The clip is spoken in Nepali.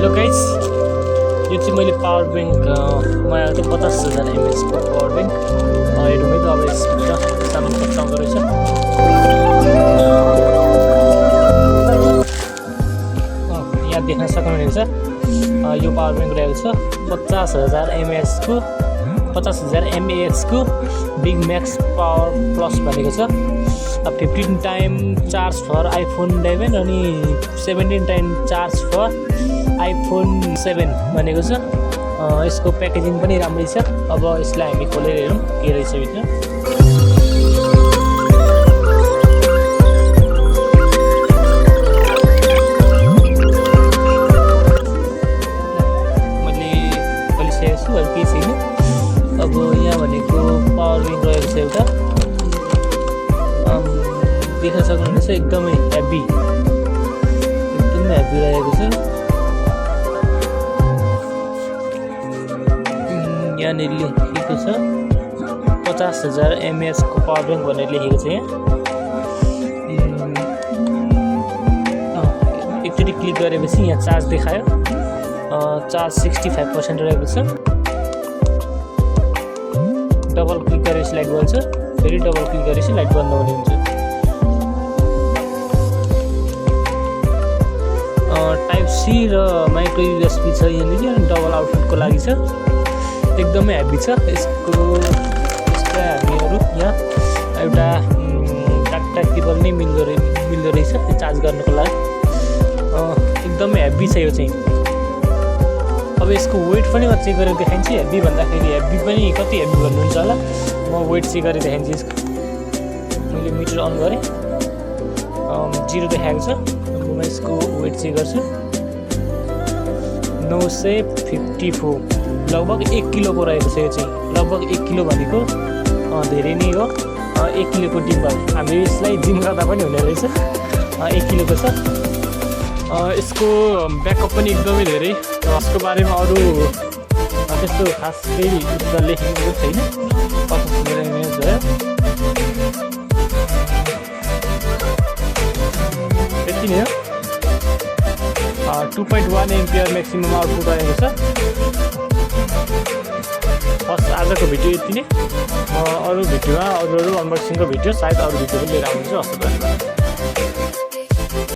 हेलो गाइस, यो चाहिँ मैले पावर ब्याङ्क मलाई चाहिँ 50,000 mAh को पावर ब्याङ्क हेरौँ है त। अब यसबाट सामान पचाउँदो रहेछ। यहाँ देख्न सक्नुहुनेछ यो पावर ब्याङ्क रहेको छ 50,000 mAh को 50,000 mAh को बिग म्याक्स पावर प्लस भनेको छ। 15 टाइम चार्ज फर आइफोन 11 अनि 17 टाइम चार्ज फर आइफोन 7 भनेको छ। यसको प्याकेजिङ पनि राम्रै छ। अब यसलाई हामी खोलेर हेरौँ के रहेछ भित्र। मैले खोलिसकेको छु, अरू केही छैन। अब यहाँ भनेको पावर ब्याङ्क रहेको छ एउटा, देख्न सक्नुहुनेछ एकदमै हेभी रहेको छ। यहाँनिर लेखेको छ 50,000 mAh को पावर ब्याङ्क भनेर लेखेको छ। यहाँ एकचोटि क्लिक गरेपछि यहाँ चार्ज देखायो, चार्ज 65% रहेको छ। डबल क्लिक गरेपछि लाइट बल्छ, फेरि डबल क्लिक गरेपछि लाइट बन्द हुने हुन्छ। टाइप सी र माइक्रो USB छ यहाँनिर, अनि डबल आउटपुटको लागि छ। एकदमै हेभी छ यसको। यसलाई हामीहरू यहाँ एउटा डाटा केबल नै मिल्दो रहेछ यो चार्ज गर्नको लागि। एकदमै हेभी छ यो चाहिँ। अब यसको वेट पनि म चेक गरेर देखाइन्छु। हेभी भन्दाखेरि हेभी पनि कति हेभी भन्नुहुन्छ होला, म वेट चेक गरेर देखाइन्छु यसको। मैले मिटर अन गरेँ, 0 देखाएको छ। म यसको वेट चेक गर्छु, 954, लगभग 1 किलोको रहेको छ यो चाहिँ। लगभग 1 किलो भनेको धेरै नै हो। 1 किलोको डिब्बा, हामीले यसलाई जिम गर्दा पनि हुने रहेछ। 1 किलोको छ। यसको ब्याकअप पनि एकदमै धेरै। यसको बारेमा अरू त्यस्तो खास केही लेखेको छैन। 50,000 mAh भयो, यति नै हो। 2.1 एम्पियर म्याक्सिमम आउटपुट रहेको छ। आजको भिडियो यति नै। अरू भिडियोमा अरू अनबक्सिङको भिडियो सायद अरू भिडियो पनि लिएर आउँछु।